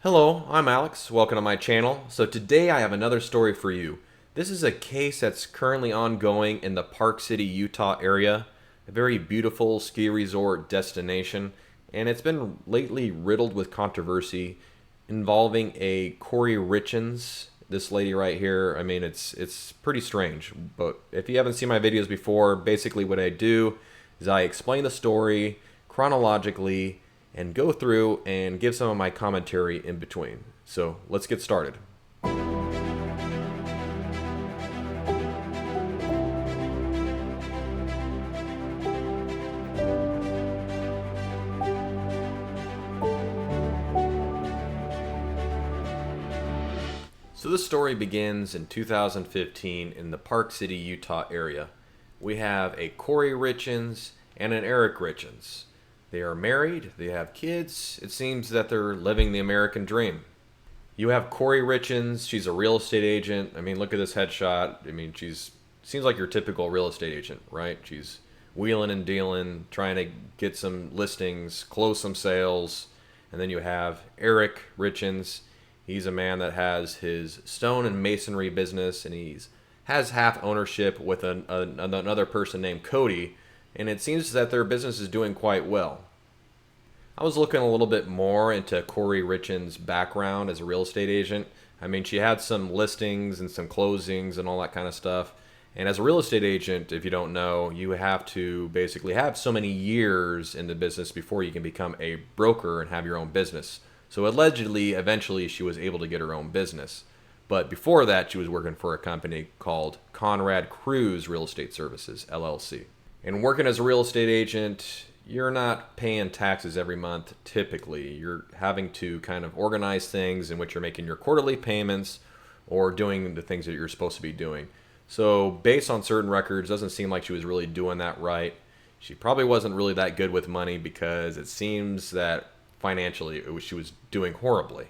Hello, I'm Alex. Welcome to my channel. So today I have another story for you. This is a case that's currently ongoing in the Park City, Utah area, a very beautiful ski resort destination, and it's been lately riddled with controversy involving a Kouri Richins. This lady right here, I mean, it's pretty strange, but if you haven't seen my videos before, basically what I do is I explain the story chronologically and go through and give some of my commentary in between. So let's get started. So this story begins in 2015 in the Park City, Utah area. We have a Kouri Richins and an Eric Richins. They are married, they have kids. It seems that they're living the American dream. You have Kouri Richins, she's a real estate agent. I mean, look at this headshot. I mean, she's seems like your typical real estate agent, right? She's wheeling and dealing, trying to get some listings, close some sales. And then you have Eric Richins. He's a man that has his stone and masonry business, and has half ownership with another person named Cody, and it seems that their business is doing quite well. I was looking a little bit more into Kouri Richins' background as a real estate agent. I mean, she had some listings and some closings and all that kind of stuff. And as a real estate agent, if you don't know, you have to basically have so many years in the business before you can become a broker and have your own business. So allegedly, eventually, she was able to get her own business. But before that, she was working for a company called Conrad Cruz Real Estate Services, LLC. And working as a real estate agent, you're not paying taxes every month typically. You're having to kind of organize things in which you're making your quarterly payments or doing the things that you're supposed to be doing. So based on certain records, doesn't seem like she was really doing that right. She probably wasn't really that good with money because it seems that financially she was doing horribly.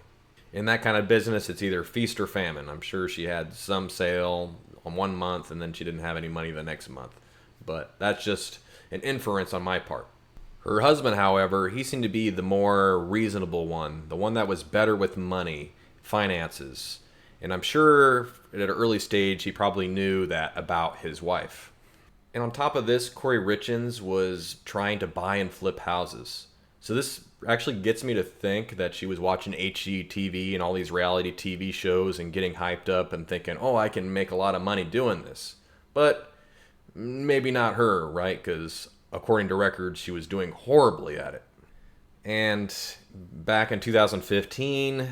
In that kind of business, it's either feast or famine. I'm sure she had some sale on one month and then she didn't have any money the next month. But that's just an inference on my part. Her husband, however, he seemed to be the more reasonable one, the one that was better with money, finances. And I'm sure at an early stage he probably knew that about his wife. And on top of this, Kouri Richins was trying to buy and flip houses. So this actually gets me to think that she was watching HGTV and all these reality TV shows and getting hyped up and thinking, oh, I can make a lot of money doing this. But maybe not her, right? Because according to records, she was doing horribly at it. And back in 2015,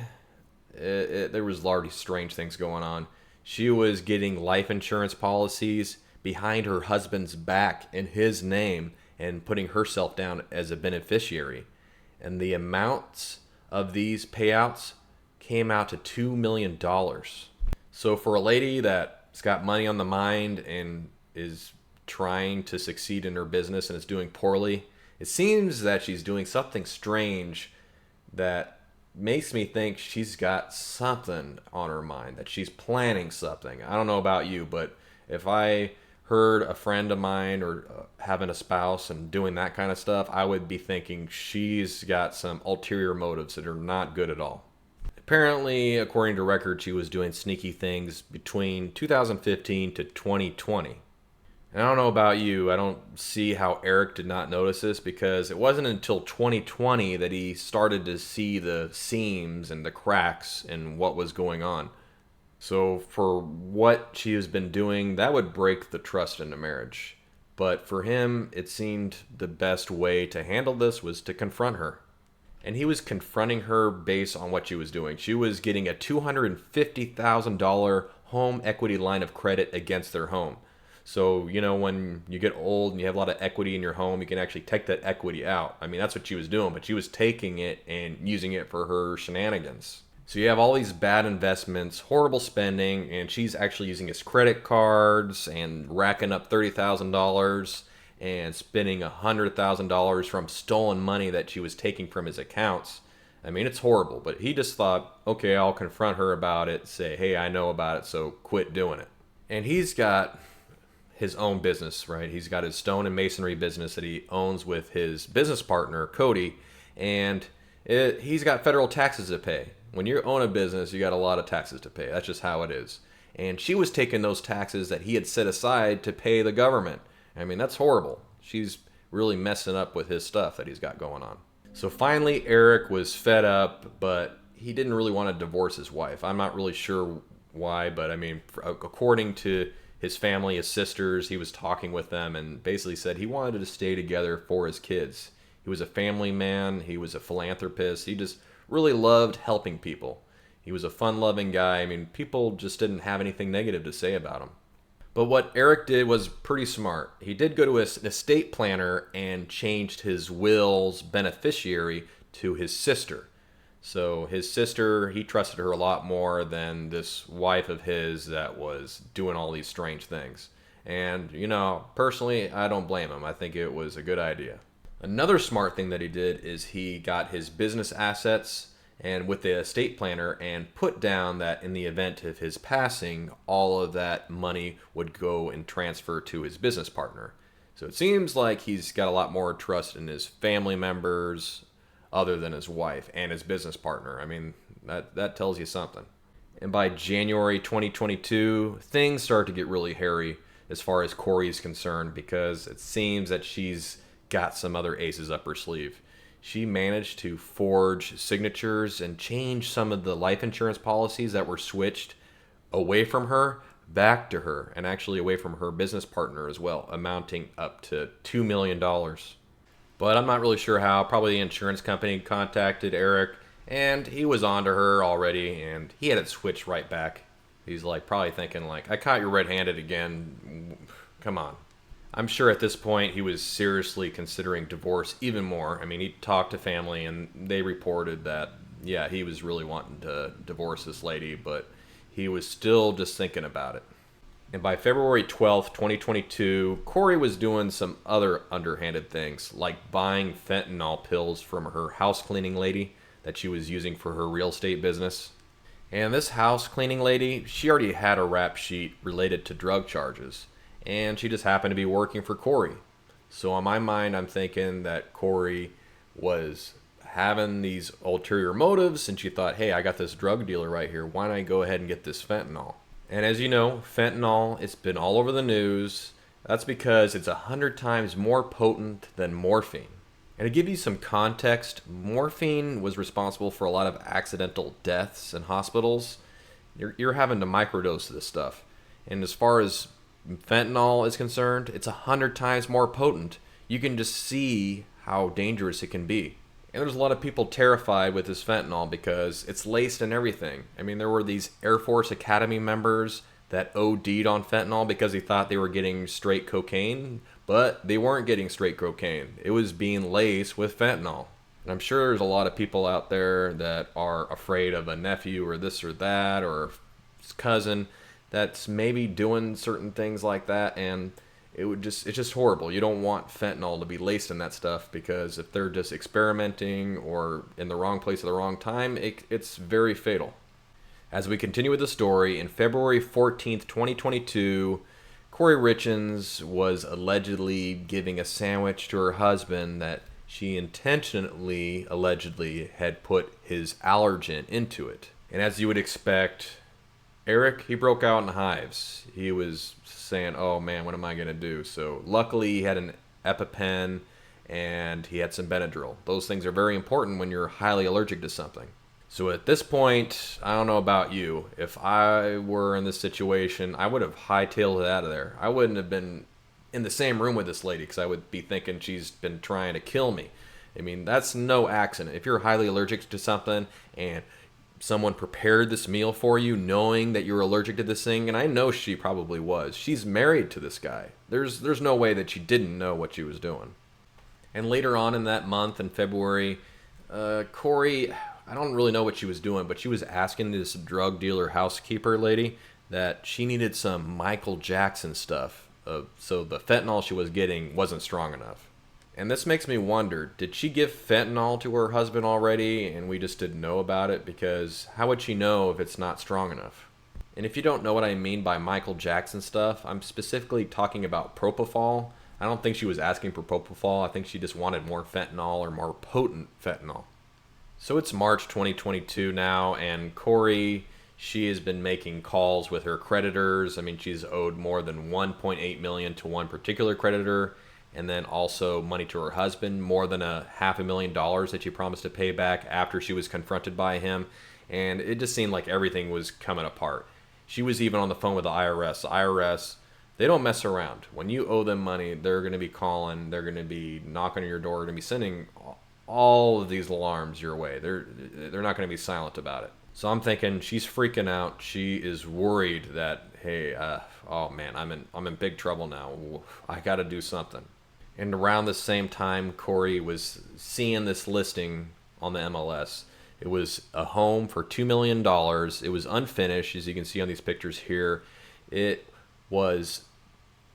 there was largely strange things going on. She was getting life insurance policies behind her husband's back in his name and putting herself down as a beneficiary. And the amounts of these payouts came out to $2 million. So for a lady that's got money on the mind and is trying to succeed in her business and is doing poorly, it seems that she's doing something strange that makes me think she's got something on her mind, that she's planning something. I don't know about you, but if I heard a friend of mine or having a spouse and doing that kind of stuff, I would be thinking she's got some ulterior motives that are not good at all. Apparently, according to records, she was doing sneaky things between 2015 to 2020. And I don't know about you, I don't see how Eric did not notice this, because it wasn't until 2020 that he started to see the seams and the cracks in what was going on. So for what she has been doing, that would break the trust in a marriage. But for him, it seemed the best way to handle this was to confront her. And he was confronting her based on what she was doing. She was getting a $250,000 home equity line of credit against their home. So, you know, when you get old and you have a lot of equity in your home, you can actually take that equity out. I mean, that's what she was doing, but she was taking it and using it for her shenanigans. So you have all these bad investments, horrible spending, and she's actually using his credit cards and racking up $30,000 and spending $100,000 from stolen money that she was taking from his accounts. I mean, it's horrible, but he just thought, okay, I'll confront her about it, say, hey, I know about it, so quit doing it. And he's got his own business, right? He's got his stone and masonry business that he owns with his business partner, Cody, and he's got federal taxes to pay. When you own a business, you got a lot of taxes to pay. That's just how it is. And she was taking those taxes that he had set aside to pay the government. I mean, that's horrible. She's really messing up with his stuff that he's got going on. So finally, Eric was fed up, but he didn't really want to divorce his wife. I'm not really sure why, but I mean, according to his family, his sisters, he was talking with them and basically said he wanted to stay together for his kids. He was a family man. He was a philanthropist. He just really loved helping people. He was a fun-loving guy. I mean, people just didn't have anything negative to say about him. But what Eric did was pretty smart. He did go to an estate planner and changed his will's beneficiary to his sister. So his sister, he trusted her a lot more than this wife of his that was doing all these strange things. And, personally, I don't blame him. I think it was a good idea. Another smart thing that he did is he got his business assets and with the estate planner and put down that in the event of his passing, all of that money would go and transfer to his business partner. So it seems like he's got a lot more trust in his family members other than his wife and his business partner. I mean, that tells you something. And by January 2022, things start to get really hairy as far as Kouri is concerned because it seems that she's got some other aces up her sleeve. She managed to forge signatures and change some of the life insurance policies that were switched away from her back to her and actually away from her business partner as well, amounting up to $2 million. But I'm not really sure how. Probably the insurance company contacted Eric and he was on to her already and he had it switched right back. He's probably thinking I caught you red-handed again. Come on. I'm sure at this point he was seriously considering divorce even more. I mean, he talked to family and they reported that, yeah, he was really wanting to divorce this lady, but he was still just thinking about it. And by February 12th, 2022, Kouri was doing some other underhanded things, like buying fentanyl pills from her house cleaning lady that she was using for her real estate business. And this house cleaning lady, she already had a rap sheet related to drug charges. And she just happened to be working for Kouri. So on my mind, I'm thinking that Kouri was having these ulterior motives and she thought, hey, I got this drug dealer right here. Why don't I go ahead and get this fentanyl? And as you know, fentanyl, it's been all over the news. That's because it's 100 times more potent than morphine. And to give you some context, morphine was responsible for a lot of accidental deaths in hospitals. You're having to microdose this stuff. And as far as fentanyl is concerned, it's 100 times more potent. You can just see how dangerous it can be. And there's a lot of people terrified with this fentanyl because it's laced in everything. I mean, there were these Air Force Academy members that OD'd on fentanyl because they thought they were getting straight cocaine, but they weren't getting straight cocaine. It was being laced with fentanyl. And I'm sure there's a lot of people out there that are afraid of a nephew or this or that or cousin that's maybe doing certain things like that, and it's just horrible. You don't want fentanyl to be laced in that stuff because if they're just experimenting or in the wrong place at the wrong time, it's very fatal. As we continue with the story, in February 14th, 2022, Kouri Richins was allegedly giving a sandwich to her husband that she intentionally, allegedly, had put his allergen into it. And as you would expect, Eric, he broke out in hives. He was saying, oh man, what am I going to do? So luckily he had an EpiPen and he had some Benadryl. Those things are very important when you're highly allergic to something. So at this point, I don't know about you. If I were in this situation, I would have hightailed it out of there. I wouldn't have been in the same room with this lady because I would be thinking she's been trying to kill me. I mean, that's no accident. If you're highly allergic to something and someone prepared this meal for you knowing that you're allergic to this thing, and I know she probably was. She's married to this guy. There's no way that she didn't know what she was doing. And later on in that month, in February, Kouri, I don't really know what she was doing, but she was asking this drug dealer housekeeper lady that she needed some Michael Jackson stuff. So the fentanyl she was getting wasn't strong enough. And this makes me wonder, did she give fentanyl to her husband already and we just didn't know about it? Because how would she know if it's not strong enough? And if you don't know what I mean by Michael Jackson stuff, I'm specifically talking about propofol. I don't think she was asking for propofol. I think she just wanted more fentanyl or more potent fentanyl. So it's March 2022 now, and Kouri, she has been making calls with her creditors. I mean, she's owed more than 1.8 million to one particular creditor, and then also money to her husband, more than a $500,000 that she promised to pay back after she was confronted by him. And it just seemed like everything was coming apart. She was even on the phone with the IRS. The IRS, they don't mess around. When you owe them money, they're going to be calling, they're going to be knocking on your door, they're going to be sending all of these alarms your way. They're not going to be silent about it. So I'm thinking she's freaking out. She is worried that, hey, oh man, I'm in big trouble now. I got to do something. And around the same time, Kouri was seeing this listing on the MLS. It was a home for $2 million. It was unfinished, as you can see on these pictures here. It was,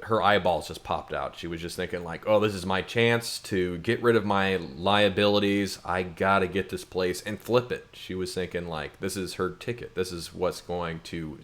her eyeballs just popped out. She was just thinking like, oh, this is my chance to get rid of my liabilities. I gotta get this place and flip it. She was thinking like, this is her ticket. This is what's going to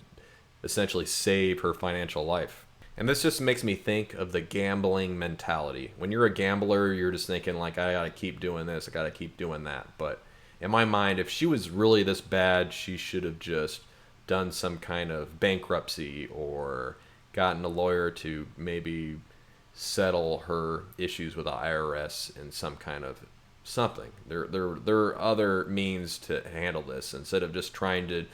essentially save her financial life. And this just makes me think of the gambling mentality. When you're a gambler, you're just thinking like, I gotta keep doing this, I gotta keep doing that. But in my mind, if she was really this bad, she should have just done some kind of bankruptcy or gotten a lawyer to maybe settle her issues with the IRS in some kind of something. There are other means to handle this instead of just trying to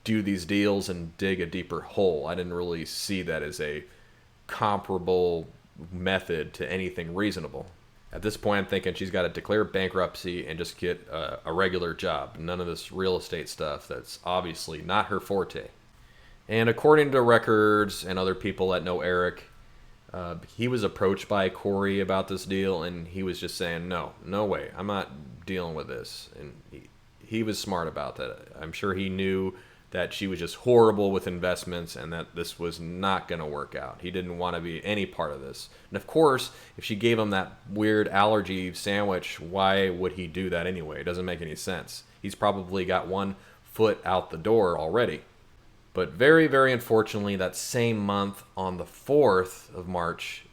do these deals and dig a deeper hole. I didn't really see that as a comparable method to anything reasonable. At this point, I'm thinking she's got to declare bankruptcy and just get a regular job. None of this real estate stuff that's obviously not her forte. And according to records and other people that know Eric, he was approached by Kouri about this deal, and he was just saying, no way, I'm not dealing with this. And he was smart about that. I'm sure he knew that she was just horrible with investments and that this was not going to work out. He didn't want to be any part of this. And of course, if she gave him that weird allergy sandwich, why would he do that anyway? It doesn't make any sense. He's probably got one foot out the door already. But very, very unfortunately, that same month, on the 4th of March,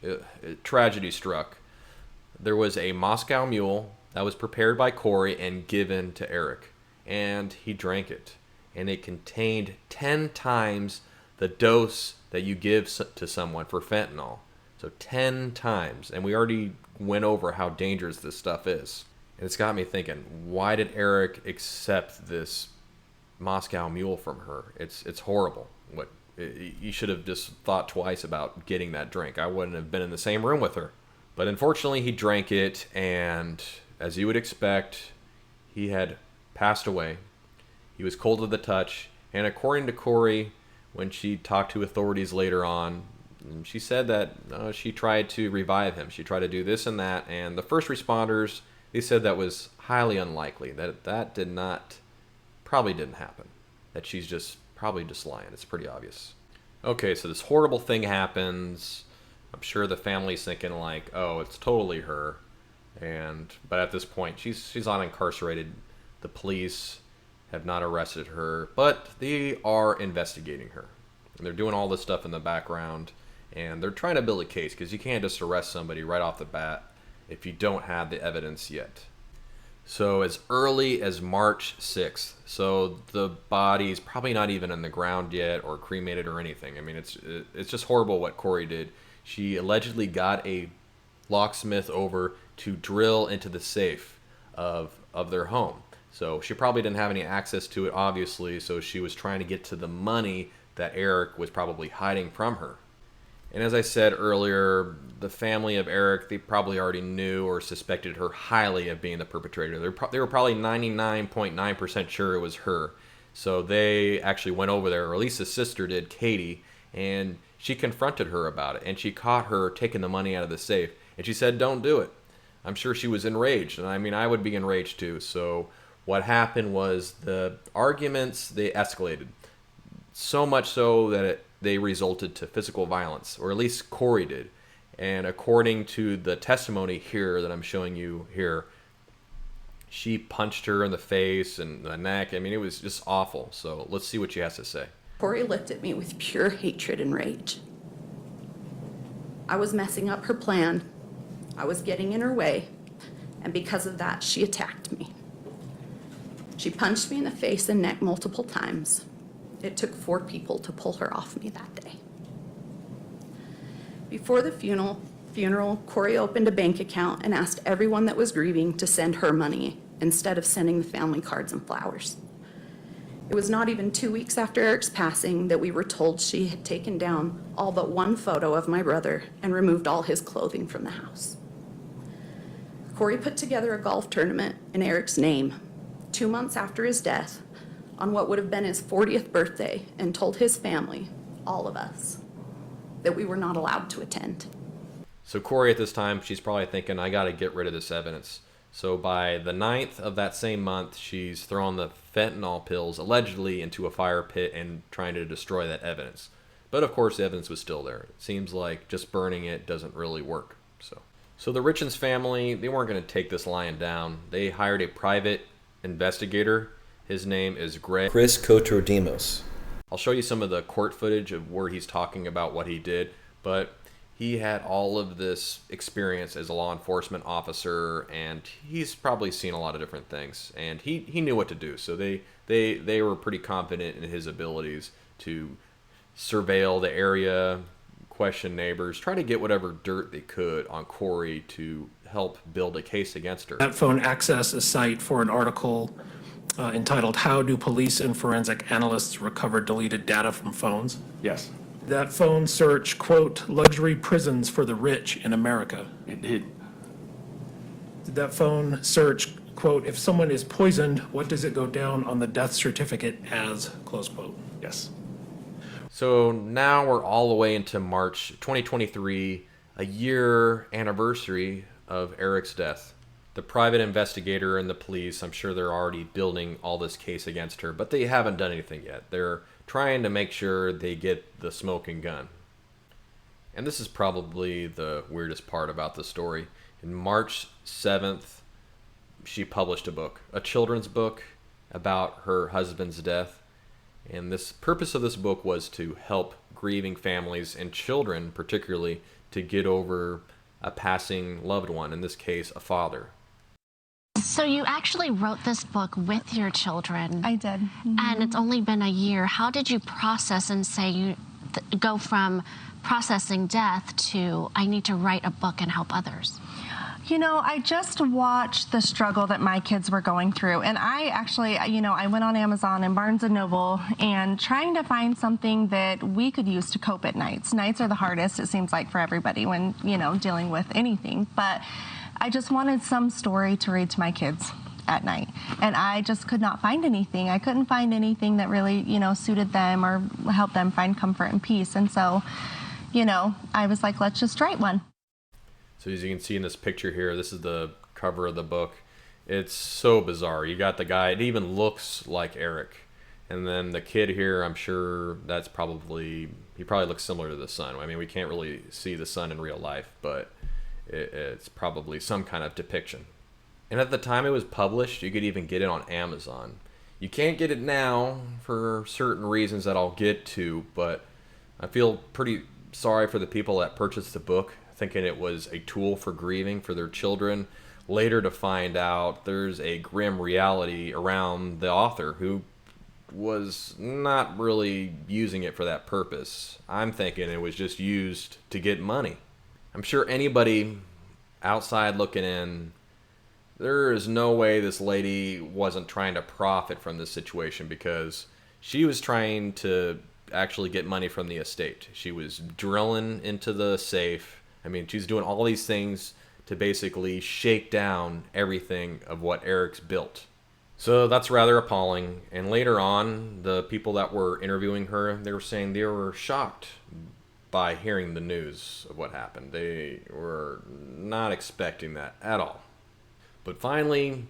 tragedy struck. There was a Moscow Mule that was prepared by Kouri and given to Eric. And he drank it. And it contained 10 times the dose that you give to someone for fentanyl. So 10 times. And we already went over how dangerous this stuff is. And it's got me thinking, why did Eric accept this Moscow Mule from her? It's horrible. You should have just thought twice about getting that drink. I wouldn't have been in the same room with her. But unfortunately, he drank it, and as you would expect, he had passed away. He was cold to the touch, and according to Kouri, when she talked to authorities later on, she said that she tried to revive him. She tried to do this and that, and the first responders, they said that was highly unlikely, that probably didn't happen, that she's just probably just lying. It's pretty obvious. Okay, so this horrible thing happens. I'm sure the family's thinking like, oh, it's totally her, but at this point, she's not incarcerated. The police have not arrested her, but they are investigating her. And they're doing all this stuff in the background, and they're trying to build a case, because you can't just arrest somebody right off the bat if you don't have the evidence yet. So as early as March 6th, so the body's probably not even in the ground yet or cremated or anything. I mean, it's just horrible what Kouri did. She allegedly got a locksmith over to drill into the safe of their home. So she probably didn't have any access to it, obviously, so she was trying to get to the money that Eric was probably hiding from her. And as I said earlier, the family of Eric, they probably already knew or suspected her highly of being the perpetrator. They were probably 99.9% sure it was her. So they actually went over there, or at least his sister did, Katie, and she confronted her about it. And she caught her taking the money out of the safe. And she said, don't do it. I'm sure she was enraged. And I mean, I would be enraged too. So what happened was the arguments, they escalated. So much so that they resulted to physical violence, or at least Kouri did. And according to the testimony here that I'm showing you here, she punched her in the face and the neck. I mean, it was just awful. So let's see what she has to say. Kouri looked at me with pure hatred and rage. I was messing up her plan. I was getting in her way. And because of that, she attacked me. She punched me in the face and neck multiple times. It took 4 people to pull her off me that day. Before the funeral, Kouri opened a bank account and asked everyone that was grieving to send her money instead of sending the family cards and flowers. It was not even 2 weeks after Eric's passing that we were told she had taken down all but one photo of my brother and removed all his clothing from the house. Kouri put together a golf tournament in Eric's name 2 months after his death on what would have been his 40th birthday and told his family, all of us, that we were not allowed to attend. So Kouri at this time, she's probably thinking, I got to get rid of this evidence. So by the 9th of that same month, she's throwing the fentanyl pills allegedly into a fire pit and trying to destroy that evidence. But of course, the evidence was still there. It seems like just burning it doesn't really work. So the Richins family, they weren't going to take this lying down. They hired a private investigator. His name is Chris Kotrodimos. I'll show you some of the court footage of where he's talking about what he did, but he had all of this experience as a law enforcement officer, and he's probably seen a lot of different things, and he knew what to do. So they were pretty confident in his abilities to surveil the area, question neighbors, try to get whatever dirt they could on Kouri to help build a case against her. That phone accessed a site for an article entitled "How Do Police and Forensic Analysts Recover Deleted Data from Phones?" Yes, That phone searched, quote, "luxury prisons for the rich in America." it did. Did that phone search, quote, "if someone is poisoned, what does it go down on the death certificate as," close quote? Yes. So now we're all the way into March 2023, a year anniversary of Eric's death. The private investigator and the police, I'm sure they're already building all this case against her, but they haven't done anything yet. They're trying to make sure they get the smoking gun. And this is probably the weirdest part about the story. In March 7th, she published a book, a children's book about her husband's death. And this purpose of this book was to help grieving families and children, particularly, to get over a passing loved one, in this case, a father. So you actually wrote this book with your children. I did. Mm-hmm. And it's only been a year. How did you process and say you go from processing death to I need to write a book and help others? You know, I just watched the struggle that my kids were going through. And I actually, I went on Amazon and Barnes & Noble and trying to find something that we could use to cope at nights. Nights are the hardest, it seems like, for everybody when, dealing with anything. But I just wanted some story to read to my kids at night. And I just could not find anything. I couldn't find anything that really, suited them or helped them find comfort and peace. And so, I was like, let's just write one. So as you can see in this picture here, this is the cover of the book. It's so bizarre. You got the guy, it even looks like Eric. And then the kid here, I'm sure he probably looks similar to the son. I mean, we can't really see the son in real life, but it's probably some kind of depiction. And at the time it was published, you could even get it on Amazon. You can't get it now for certain reasons that I'll get to, but I feel pretty sorry for the people that purchased the book, thinking it was a tool for grieving for their children, later to find out there's a grim reality around the author who was not really using it for that purpose. I'm thinking it was just used to get money. I'm sure anybody outside looking in, there is no way this lady wasn't trying to profit from this situation, because she was trying to actually get money from the estate. She was drilling into the safe. I mean, she's doing all these things to basically shake down everything of what Eric's built. So that's rather appalling. And later on, the people that were interviewing her, they were saying they were shocked by hearing the news of what happened. They were not expecting that at all. But finally,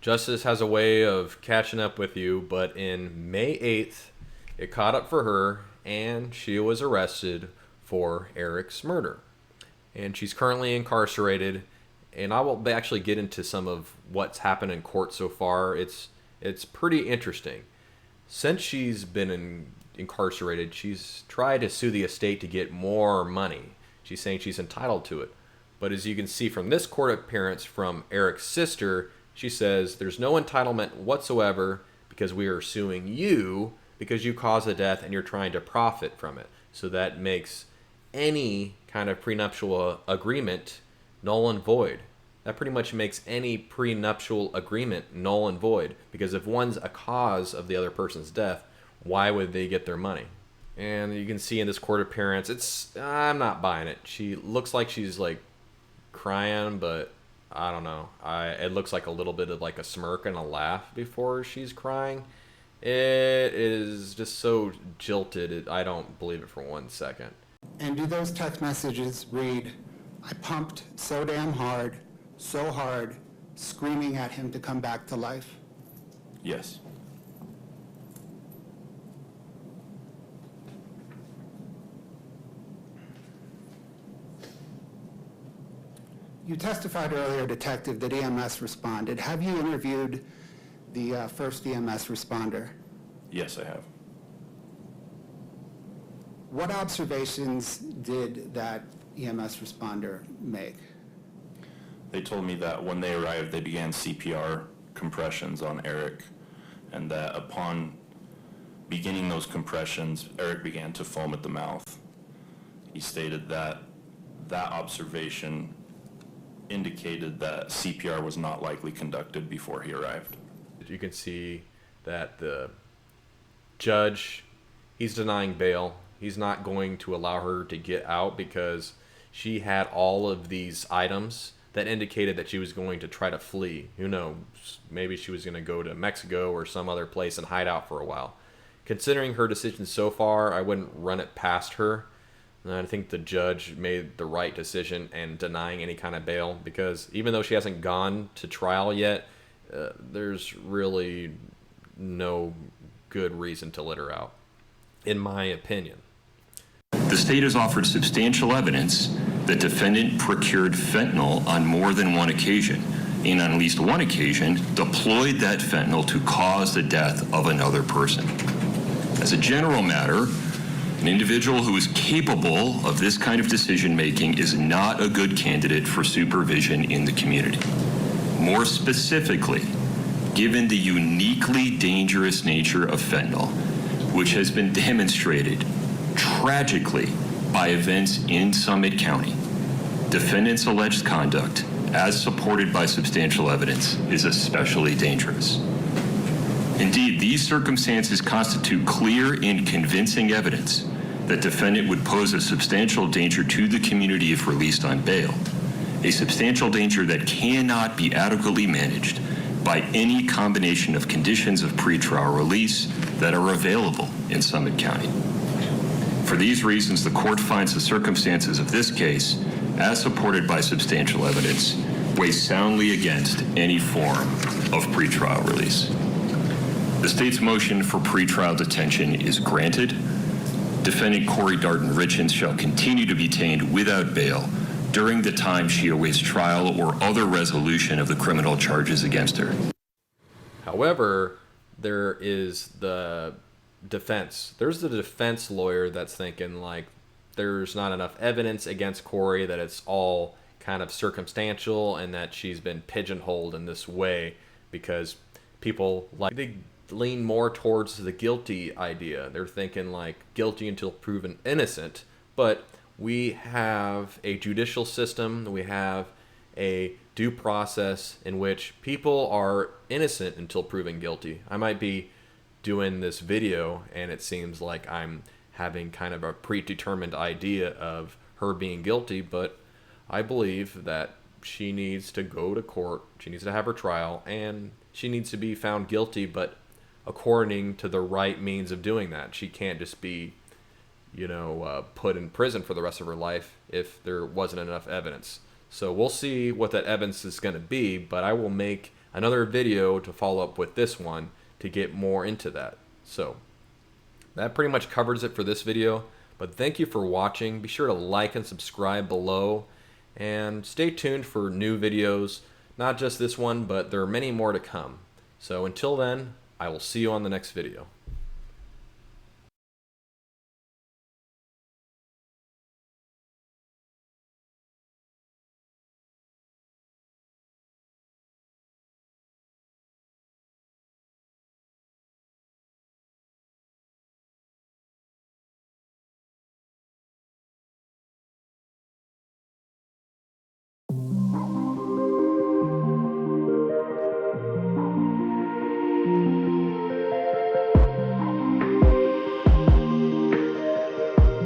justice has a way of catching up with you. But in May 8th, it caught up for her, and she was arrested for Eric's murder. And she's currently incarcerated, and I will actually get into some of what's happened in court so far. It's pretty interesting. Since she's been incarcerated, she's tried to sue the estate to get more money. She's saying she's entitled to it. But as you can see from this court appearance from Eric's sister, She says, "There's no entitlement whatsoever because we are suing you because you caused the death and you're trying to profit from it." So that makes any kind of prenuptial agreement null and void. That pretty much makes any prenuptial agreement null and void, because if one's a cause of the other person's death, why would they get their money? And you can see in this court appearance, I'm not buying it. She looks like she's like crying, but I don't know. It looks like a little bit of like a smirk and a laugh before she's crying. It is just so jilted. I don't believe it for 1 second. And do those text messages read, "I pumped so damn hard, so hard, screaming at him to come back to life"? Yes. You testified earlier, Detective, that EMS responded. Have you interviewed the first EMS responder? Yes, I have. What observations did that EMS responder make? They told me that when they arrived, they began CPR compressions on Eric, and that upon beginning those compressions, Eric began to foam at the mouth. He stated that that observation indicated that CPR was not likely conducted before he arrived. You can see that the judge, he's denying bail. He's not going to allow her to get out because she had all of these items that indicated that she was going to try to flee. Who knows? Maybe she was going to go to Mexico or some other place and hide out for a while. Considering her decision so far, I wouldn't run it past her. And I think the judge made the right decision in denying any kind of bail, because even though she hasn't gone to trial yet, there's really no good reason to let her out, in my opinion. The state has offered substantial evidence that defendant procured fentanyl on more than one occasion, and on at least one occasion deployed that fentanyl to cause the death of another person. As a general matter, an individual who is capable of this kind of decision making is not a good candidate for supervision in the community. More specifically, given the uniquely dangerous nature of fentanyl, which has been demonstrated tragically by events in Summit County, defendant's alleged conduct, as supported by substantial evidence, is especially dangerous. Indeed, these circumstances constitute clear and convincing evidence that defendant would pose a substantial danger to the community if released on bail, a substantial danger that cannot be adequately managed by any combination of conditions of pretrial release that are available in Summit County. For these reasons, the court finds the circumstances of this case, as supported by substantial evidence, weigh soundly against any form of pretrial release. The state's motion for pretrial detention is granted. Defendant Kouri Richins shall continue to be detained without bail during the time she awaits trial or other resolution of the criminal charges against her. However, there is the defense. There's the defense lawyer that's thinking like there's not enough evidence against Kouri, that it's all kind of circumstantial, and that she's been pigeonholed in this way because people they lean more towards the guilty idea. They're thinking like guilty until proven innocent, but we have a judicial system, we have a due process in which people are innocent until proven guilty. I might be doing this video and it seems like I'm having kind of a predetermined idea of her being guilty, but I believe that she needs to go to court, she needs to have her trial, and she needs to be found guilty, but according to the right means of doing that. She can't just be, put in prison for the rest of her life if there wasn't enough evidence. So we'll see what that evidence is going to be, but I will make another video to follow up with this one to get more into that. So that pretty much covers it for this video, but thank you for watching. Be sure to like and subscribe below, and stay tuned for new videos, not just this one, but there are many more to come. So until then, I will see you on the next video.